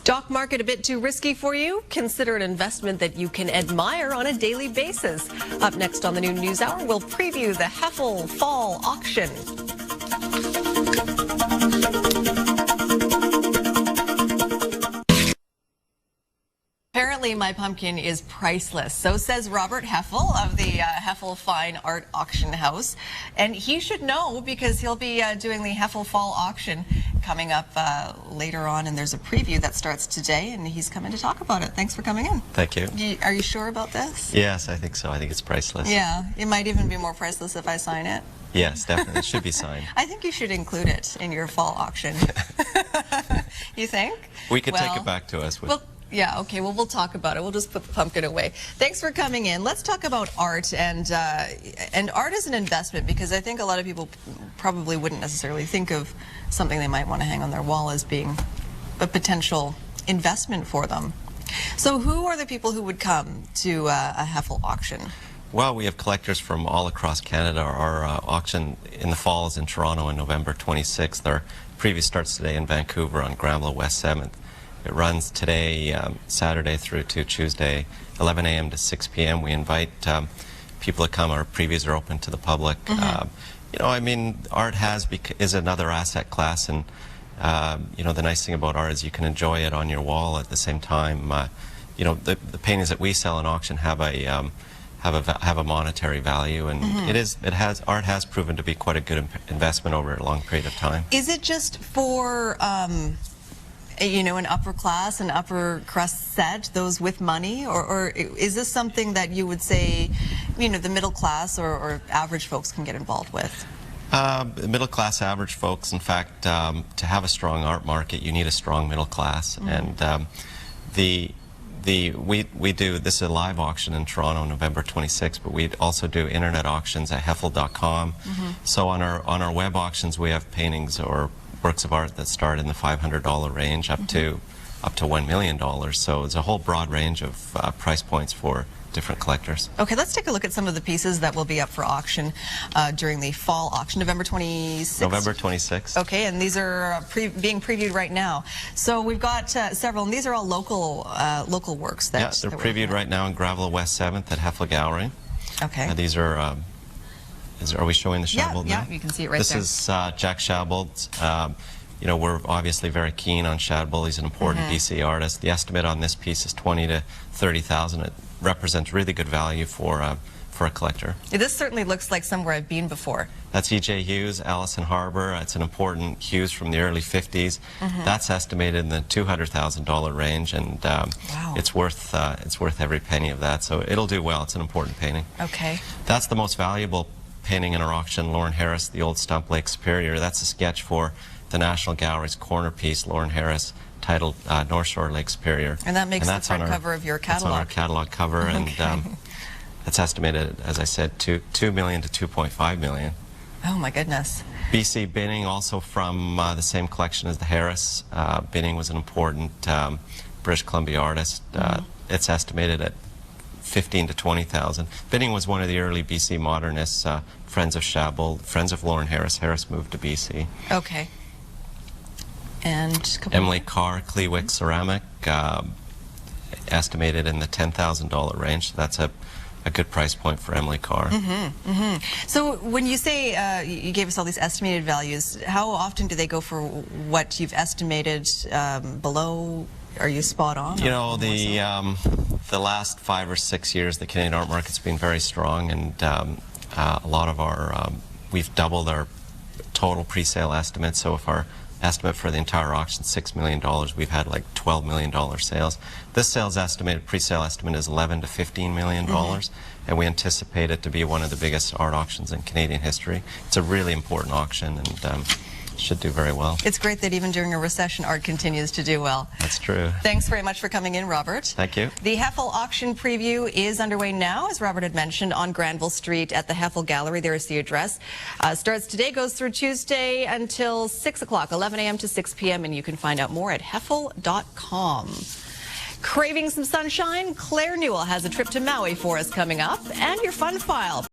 Stock market a bit too risky for you? Consider an investment that you can admire on a daily basis. Up next on the noon news hour, we'll preview the Heffel Fall Auction. Apparently, my pumpkin is priceless. So says Robert Heffel of the Heffel Fine Art Auction House. And he should know because he'll be doing the Heffel Fall Auction coming up later on. And there's a preview that starts today, and he's coming to talk about it. Thanks for coming in. Thank you. Are you sure about this? Yes, I think so. I think it's priceless. Yeah, it might even be more priceless if I sign it. Yes, definitely. It should be signed. I think you should include it in your fall auction. You think? We could take it back to us. Yeah, okay, well, we'll talk about it. We'll just put the pumpkin away. Thanks for coming in. Let's talk about art, and art is an investment, because I think a lot of people probably wouldn't necessarily think of something they might want to hang on their wall as being a potential investment for them. So who are the people who would come to a Heffel auction? Well, we have collectors from all across Canada. Our auction in the fall is in Toronto on November 26th. Our previous starts today in Vancouver on Granville West 7th. It runs today, Saturday through to Tuesday, 11 a.m. to 6 p.m. We invite people to come. Our previews are open to the public. You know, I mean, art is another asset class, and you know, the nice thing about art is you can enjoy it on your wall at the same time. You know, the paintings that we sell in auction have a monetary value, and art has proven to be quite a good investment over a long period of time. Is it just for you know, an upper class and upper crust set, those with money, or is this something that you would say, you know, the middle class or average folks can get involved with? Middle class, average folks. In fact, to have a strong art market, you need a strong middle class. And we do, this is a live auction in Toronto, November 26th, but we also do internet auctions at heffel.com. So on our web auctions, we have paintings or works of art that start in the $500 range up to $1 million. So it's a whole broad range of price points for different collectors. Okay, let's take a look at some of the pieces that will be up for auction during the fall auction, November 26th. November 26th. Okay, and these are being previewed right now. So we've got several, and these are all local works. They're previewed right now in Granville West 7th at Heffel Gallery. Okay. These are. Are we showing the Schabold now? Yeah, you can see it right there. This is Jack Schabold. You know, we're obviously very keen on Schabold. He's an important BC artist. The estimate on this piece is $20,000 to $30,000. It represents really good value for a collector. This certainly looks like somewhere I've been before. That's E.J. Hughes, Allison Harbour. It's an important Hughes from the early 50s. That's estimated in the $200,000 range, and it's worth every penny of that. So it'll do well. It's an important painting. Okay. That's the most valuable painting in our auction, Lauren Harris, the old Stump Lake Superior. That's a sketch for the National Gallery's corner piece, Lauren Harris, titled North Shore Lake Superior. And that makes the front cover of your catalog. That's on our catalog cover, and it's estimated, as I said, $2 million to $2.5 million. Oh my goodness. BC Binning, also from the same collection as the Harris. Binning was an important British Columbia artist. It's estimated at $15,000 to $20,000. Binning was one of the early BC modernists, friends of Schabold, friends of Lauren Harris. Harris moved to BC. Okay. And Emily Carr, Clewick ceramic, estimated in the $10,000 range. So that's a good price point for Emily Carr. So when you say you gave us all these estimated values, how often do they go for what you've estimated below? Are you spot on? You know, the last 5 or 6 years, the Canadian art market's been very strong, and a lot of our, we've doubled our total pre-sale estimate. So if our estimate for the entire auction is $6 million, we've had like $12 million sales. This sales estimate, pre-sale estimate, is $11 to $15 million, and we anticipate it to be one of the biggest art auctions in Canadian history. It's a really important auction, and should do very well. It's great that even during a recession, art continues to do well. That's true. Thanks very much for coming in, Robert. Thank you. The Heffel auction preview is underway now, as Robert had mentioned, on Granville Street at the Heffel Gallery. There is the address. Starts today, goes through Tuesday until 6 o'clock, 11 a.m. to 6 p.m., and you can find out more at heffel.com. Craving some sunshine? Claire Newell has a trip to Maui for us coming up, and your fun file.